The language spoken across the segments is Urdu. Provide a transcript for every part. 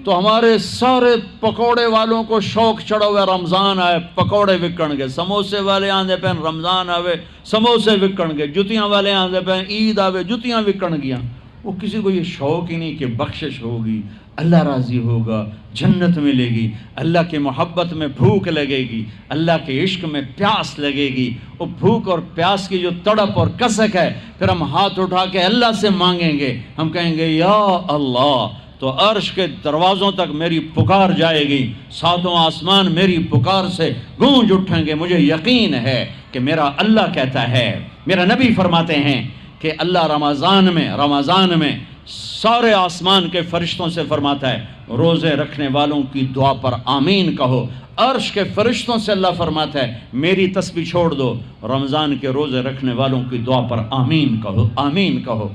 تو ہمارے سارے پکوڑے والوں کو شوق چڑھا ہوا رمضان آئے پکوڑے وکن گے، سموسے والے آندے پہن رمضان آوے سموسے وکن گے، جتیاں والے آندے پہن عید آوے جتیاں وکن گیاں۔ وہ کسی کو یہ شوق ہی نہیں کہ بخشش ہوگی، اللہ راضی ہوگا، جنت ملے گی، اللہ کی محبت میں بھوک لگے گی، اللہ کے عشق میں پیاس لگے گی۔ وہ بھوک اور پیاس کی جو تڑپ اور کسک ہے، پھر ہم ہاتھ اٹھا کے اللہ سے مانگیں گے، ہم کہیں گے یا اللہ، تو عرش کے دروازوں تک میری پکار جائے گی، ساتوں آسمان میری پکار سے گونج اٹھیں گے۔ مجھے یقین ہے کہ میرا اللہ کہتا ہے، میرا نبی فرماتے ہیں کہ اللہ رمضان میں سارے آسمان کے فرشتوں سے فرماتا ہے روزے رکھنے والوں کی دعا پر آمین کہو۔ عرش کے فرشتوں سے اللہ فرماتا ہے میری تسبیح چھوڑ دو، رمضان کے روزے رکھنے والوں کی دعا پر آمین کہو، آمین کہو۔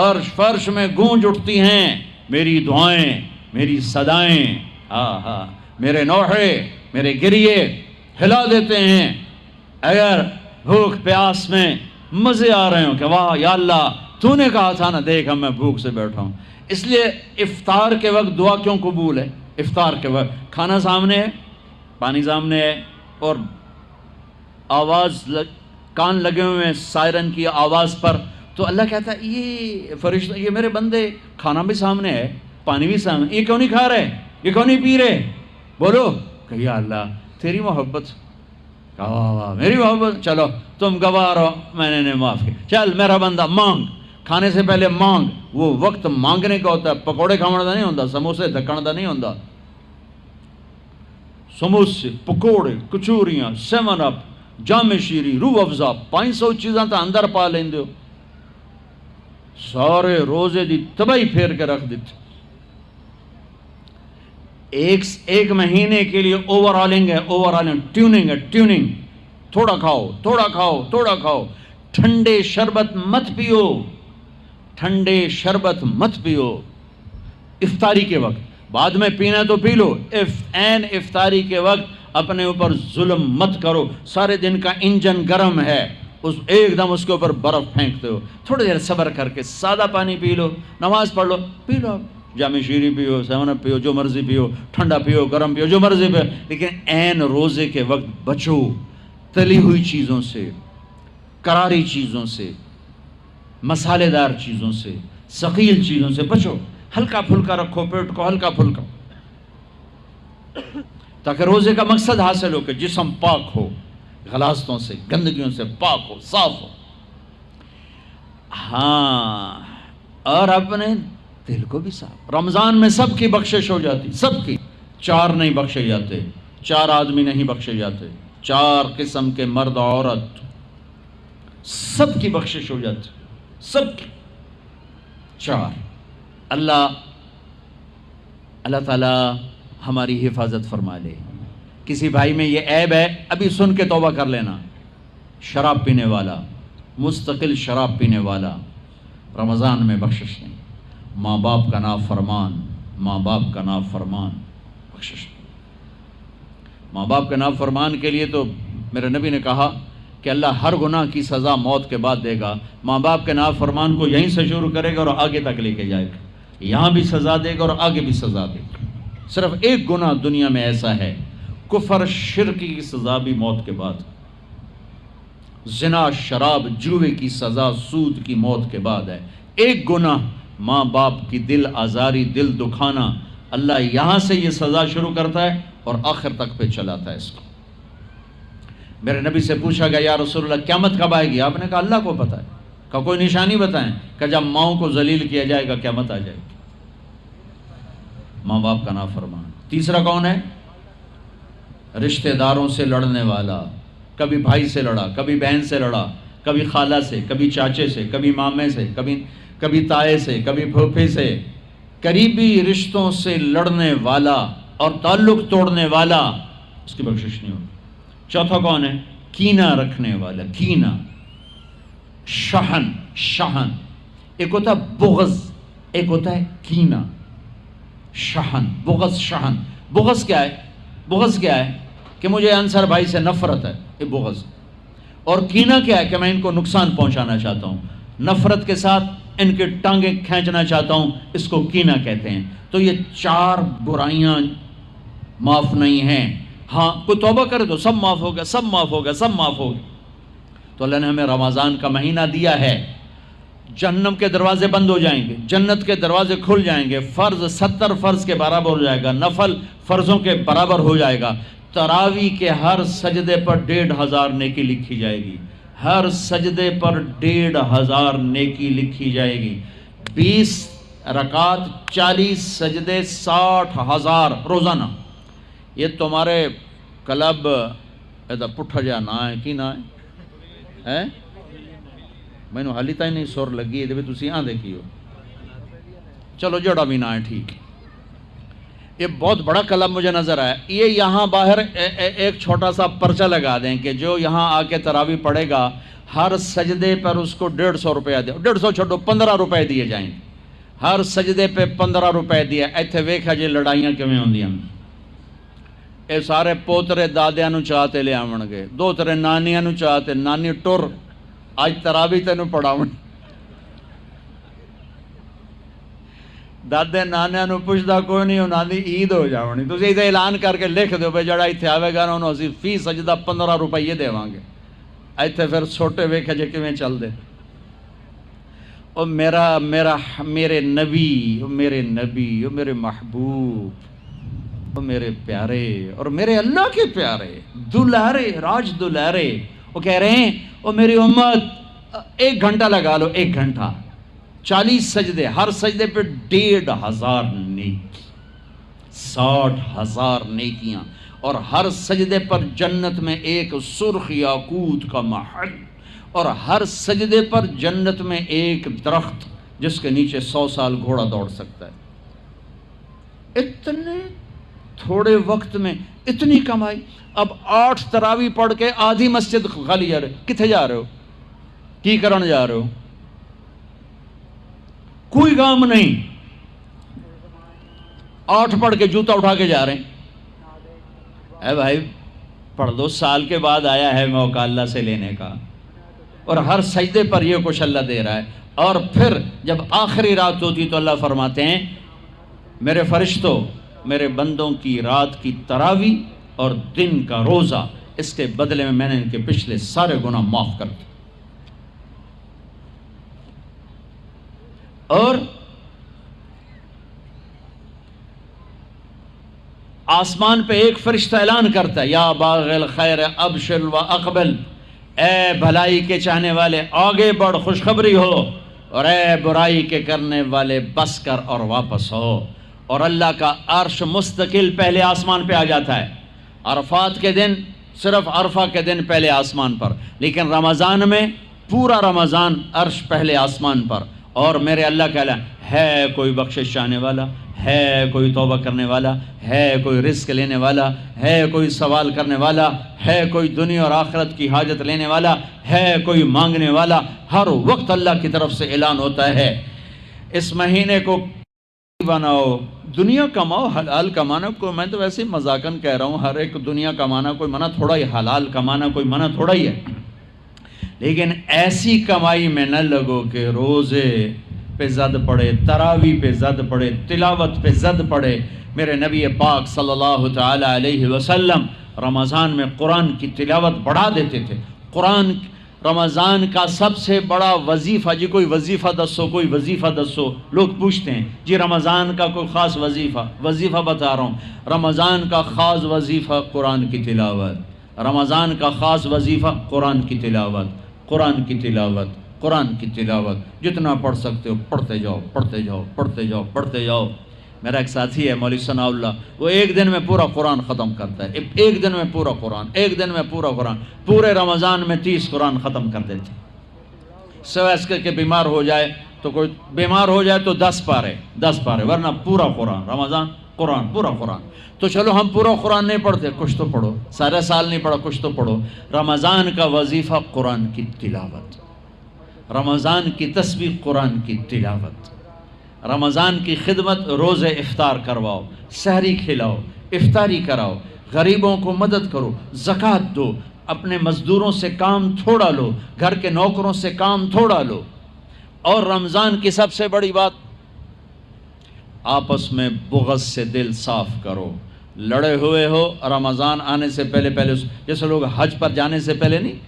عرش فرش میں گونج اٹھتی ہیں میری دعائیں، میری صدائیں، میرے نوحے، میرے گریے ہلا دیتے ہیں۔ اگر بھوک پیاس میں مزے آ رہے ہوں کہ واہ یا اللہ تو نے کہا تھا نا، دیکھ ہم میں بھوک سے بیٹھا ہوں۔ اس لیے افطار کے وقت دعا کیوں قبول ہے؟ افطار کے وقت کھانا سامنے ہے، پانی سامنے ہے، اور آواز کان لگے ہوئے ہیں سائرن کی آواز پر، تو اللہ کہتا ہے یہ فرشتہ، یہ میرے بندے، کھانا بھی سامنے ہے، پانی بھی سامنے، یہ کیوں نہیں کھا رہے، یہ کیوں نہیں پی رہے؟ بولو کہ یا اللہ تیری محبت، میری محبت، چلو تم گواہ رہو، میں نے معاف کیا، چل میرا بندہ مانگ، کھانے سے پہلے مانگ۔ وہ وقت مانگنے کا ہوتا ہے، پکوڑے کھانے کا نہیں ہوتا، سموسے دھکن کا نہیں ہوتا۔ سموسے، پکوڑے، کچوریاں، 7 اپ، جام شیری، روح افزا، 500 چیزاں تو اندر پا لیندے ہو، سارے روزے دی تباہی پھیر کے رکھ دیتے۔ ایک مہینے کے لیے اوور آلنگ ہے، ٹیوننگ ہے، ٹیوننگ، تھوڑا کھاؤ، تھوڑا کھاؤ، تھوڑا کھاؤ، ٹھنڈے شربت مت پیو، ٹھنڈے شربت مت پیو افطاری کے وقت، بعد میں پینا تو پی لو، این افطاری کے وقت اپنے اوپر ظلم مت کرو۔ سارے دن کا انجن گرم ہے، ایک دم اس کے اوپر برف پھینکتے ہو، تھوڑی دیر صبر کر کے سادہ پانی پی لو، نماز پڑھ لو، پی لو، جام شیری پیو، 7 اپ پیو، جو مرضی پیو، ٹھنڈا پیو، گرم پیو، جو مرضی پیو، لیکن این روزے کے وقت بچو تلی ہوئی چیزوں سے، کراری چیزوں سے، مسالے دار چیزوں سے، ثقیل چیزوں سے بچو، ہلکا پھلکا رکھو پیٹ کو، ہلکا پھلکا، تاکہ روزے کا مقصد حاصل ہو کہ جسم پاک ہو، غلاظتوں سے، گندگیوں سے پاک ہو، صاف ہو۔ ہاں، اور اپنے دل کو بھی صاف۔ رمضان میں سب کی بخشش ہو جاتی، سب کی، 4 نہیں بخشے جاتے، 4 آدمی نہیں بخشے جاتے، 4 قسم کے مرد عورت، سب کی بخشش ہو جاتی، سب کی، 4۔ اللہ تعالی ہماری حفاظت فرما لے۔ کسی بھائی میں یہ عیب ہے، ابھی سن کے توبہ کر لینا، شراب پینے والا، مستقل شراب پینے والا، رمضان میں بخشش نہیں، ماں باپ کا نافرمان، ماں باپ کا نافرمان، بخشش نہیں۔ ماں باپ کا نافرمان کے لیے تو میرے نبی نے کہا کہ اللہ ہر گناہ کی سزا موت کے بعد دے گا، ماں باپ کے نافرمان کو یہیں سے شروع کرے گا اور آگے تک لے کے جائے گا، یہاں بھی سزا دے گا اور آگے بھی سزا دے گا۔ صرف ایک گناہ دنیا میں ایسا ہے، کفر شرک کی سزا بھی موت کے بعد، زنا، شراب، جوے کی سزا سود کی موت کے بعد ہے۔ ایک گناہ ماں باپ کی دل آزاری، دل دکھانا، اللہ یہاں سے یہ سزا شروع کرتا ہے اور آخر تک پہ چلاتا ہے اس کو۔ میرے نبی سے پوچھا گیا یا رسول اللہ قیامت کب آئے گی؟ آپ نے کہا اللہ کو پتہ ہے۔ کہ کوئی نشانی بتائیں؟ کہ جب ماؤں کو ذلیل کیا جائے گا قیامت آ جائے گی۔ ماں باپ کا نافرمان۔ تیسرا کون ہے؟ رشتہ داروں سے لڑنے والا، کبھی بھائی سے لڑا، کبھی بہن سے لڑا، کبھی خالہ سے، کبھی چاچے سے، کبھی مامے سے، کبھی تائے سے، کبھی پھوپھے سے، قریبی رشتوں سے لڑنے والا اور تعلق توڑنے والا، اس کی بخشش نہیں ہوگی۔ چوتھا کون ہے؟ کینہ رکھنے والا، کینہ، شحن، ایک ہوتا ہے بغض، ایک ہوتا ہے کینہ، شحن، بغض، شحن۔ بغض کیا ہے؟ بغض کیا ہے؟ کہ مجھے انصر بھائی سے نفرت ہے، یہ بغض۔ اور کینہ کیا ہے؟ کہ میں ان کو نقصان پہنچانا چاہتا ہوں۔ نفرت کے ساتھ ان کی ٹانگیں کھینچنا چاہتا ہوں، اس کو کینہ کہتے ہیں۔ تو یہ 4 برائیاں معاف نہیں ہیں۔ ہاں کوئی توبہ کرے تو سب معاف ہو گیا، سب معاف ہو گیا، سب معاف ہو گیا۔ تو اللہ نے ہمیں رمضان کا مہینہ دیا ہے، جہنم کے دروازے بند ہو جائیں گے، جنت کے دروازے کھل جائیں گے، فرض 70 فرض کے برابر ہو جائے گا، نفل فرضوں کے برابر ہو جائے گا، تراویح کے ہر سجدے پر 1500 نیکی لکھی جائے گی، ہر سجدے پر 1500 نیکی لکھی جائے گی، 20 رکعت 40 سجدے 60,000 روزانہ۔ یہ تمہارے کلب ایسا پٹھا جا نہ ہے کی نہ ہے میں نے حالی تھی نہیں سر لگی ہے تسی آن دیکھی ہو، چلو جڑا بھی نہ ہے ٹھیک۔ یہ بہت بڑا کلب مجھے نظر آیا۔ یہ یہاں باہر ایک چھوٹا سا پرچہ لگا دیں کہ جو یہاں آ کے تراویح پڑھے گا ہر سجدے پر اس کو 150 روپیہ دے، 150 چھوڑو 15 روپے دیے جائیں گے، ہر سجدے پہ 15 روپے دیا۔ ایتھے ویکھا جی لڑائیاں کیویں ہوندیاں، اے سارے پوترے دادیاں نو چاہتے لے آون گے، دوترے نانیاں نو چاہتے، نانی ٹر آج تراویح تینوں پڑھاون، دادے نانیاں نو پوچھدا کوئی نہیں، انہاں دی عید ہو جاونی۔ تسی ایتھے اعلان کر کے لکھ دیو بھئی جڑا ایتھے آوے گا نا انہوں اسی فی سجدہ 15 روپے دیواں گے۔ ایتھے پھر چھوٹے ویکھے جے کیویں چل دے۔ او میرے نبی، او میرے نبی، او میرے محبوب، او میرے پیارے اور میرے اللہ کے پیارے دلارے، راج دلارے، وہ کہہ رہے ہیں او میری امت 1 گھنٹہ لگا لو، 1 گھنٹہ 40 سجدے، ہر سجدے پہ 1500 نیکی، 60,000 نیکیاں، اور ہر سجدے پر جنت میں ایک سرخ یاقوت کا محل، اور ہر سجدے پر جنت میں ایک درخت جس کے نیچے 100 سال گھوڑا دوڑ سکتا ہے۔ اتنے تھوڑے وقت میں اتنی کمائی۔ اب 8 تراویح پڑھ کے آدھی مسجد خالی جا رہے، کتھے جا رہے ہو، کی کرن جا رہے ہو، کوئی کام نہیں، 8 پڑھ کے جوتا اٹھا کے جا رہے ہیں۔ اے بھائی پڑھ دو، سال کے بعد آیا ہے موقع اللہ سے لینے کا، اور ہر سجدے پر یہ کچھ اللہ دے رہا ہے۔ اور پھر جب آخری رات ہوتی تو اللہ فرماتے ہیں میرے فرشتوں، میرے بندوں کی رات کی تراویح اور دن کا روزہ، اس کے بدلے میں نے ان کے پچھلے سارے گناہ معاف کر دیے۔ اور آسمان پہ ایک فرشتہ اعلان کرتا ہے یا باغ الخیر ابشر و اقبل، اے بھلائی کے چاہنے والے آگے بڑھ خوشخبری ہو، اور اے برائی کے کرنے والے بس کر اور واپس ہو۔ اور اللہ کا عرش مستقل پہلے آسمان پہ آ جاتا ہے، عرفات کے دن صرف عرفہ کے دن پہلے آسمان پر، لیکن رمضان میں پورا رمضان عرش پہلے آسمان پر۔ اور میرے اللہ کا اعلان ہے، کوئی بخشش چاہنے والا ہے، کوئی توبہ کرنے والا ہے، کوئی رزق لینے والا ہے، کوئی سوال کرنے والا ہے، کوئی دنیا اور آخرت کی حاجت لینے والا ہے، کوئی مانگنے والا، ہر وقت اللہ کی طرف سے اعلان ہوتا ہے۔ اس مہینے کو بناؤ، دنیا کماؤ، حلال کمانا کوئی، میں تو ویسے مذاقن کہہ رہا ہوں، ہر ایک دنیا کمانا کوئی منع تھوڑا ہی، حلال کمانا کوئی منع تھوڑا ہی ہے، لیکن ایسی کمائی میں نہ لگو کہ روزے پہ زد پڑے، تراویح پہ زد پڑے، تلاوت پہ زد پڑے۔ میرے نبی پاک صلی اللہ تعالی علیہ وسلم رمضان میں قرآن کی تلاوت بڑھا دیتے تھے۔ قرآن رمضان کا سب سے بڑا وظیفہ، جی کوئی وظیفہ دسو، کوئی وظیفہ دسو، لوگ پوچھتے ہیں جی رمضان کا کوئی خاص وظیفہ بتا رہا ہوں۔ رمضان کا خاص وظیفہ قرآن کی تلاوت، رمضان کا خاص وظیفہ قرآن کی تلاوت، قرآن کی تلاوت، قرآن کی تلاوت، جتنا پڑھ سکتے ہو پڑھتے جاؤ، پڑھتے جاؤ، پڑھتے جاؤ، پڑھتے جاؤ۔ میرا ایک ساتھی ہے مولوی ثناء اللہ، وہ ایک دن میں پورا قرآن ختم کرتا ہے، ایک دن میں پورا قرآن، ایک دن میں پورا قرآن، پورے رمضان میں 30 قرآن ختم کر دیتے۔ سوائے اس کے بیمار ہو جائے تو کوئی بیمار ہو جائے تو 10 پارے، ورنہ پورا قرآن، رمضان قرآن، پورا قرآن۔ تو چلو ہم پورا قرآن نہیں پڑھتے، کچھ تو پڑھو، سارا سال نہیں پڑھا، کچھ تو پڑھو۔ رمضان کا وظیفہ قرآن کی تلاوت، رمضان کی تسبیح قرآن کی تلاوت، رمضان کی خدمت، روزے افطار کرواؤ، سحری کھلاؤ، افطاری کراؤ، غریبوں کو مدد کرو، زکوٰۃ دو، اپنے مزدوروں سے کام تھوڑا لو، گھر کے نوکروں سے کام تھوڑا لو، اور رمضان کی سب سے بڑی بات، آپس میں بغض سے دل صاف کرو. لڑے ہوئے ہو، رمضان آنے سے پہلے جیسے لوگ حج پر جانے سے پہلے نہیں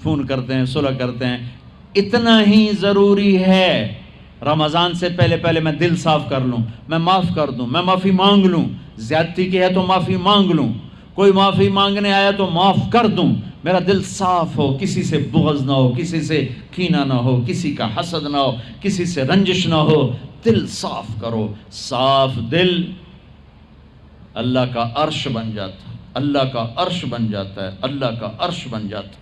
فون کرتے ہیں، صلح کرتے ہیں، اتنا ہی ضروری ہے رمضان سے پہلے میں دل صاف کر لوں، میں معاف کر دوں، میں معافی مانگ لوں. زیادتی کی ہے تو معافی مانگ لوں، کوئی معافی مانگنے آیا تو معاف کر دوں، میرا دل صاف ہو، کسی سے بغض نہ ہو، کسی سے کینہ نہ ہو، کسی کا حسد نہ ہو، کسی سے رنجش نہ ہو. دل صاف کرو. صاف دل اللہ کا عرش بن جاتا ہے، اللہ کا عرش بن جاتا ہے، اللہ کا عرش بن جاتا ہے.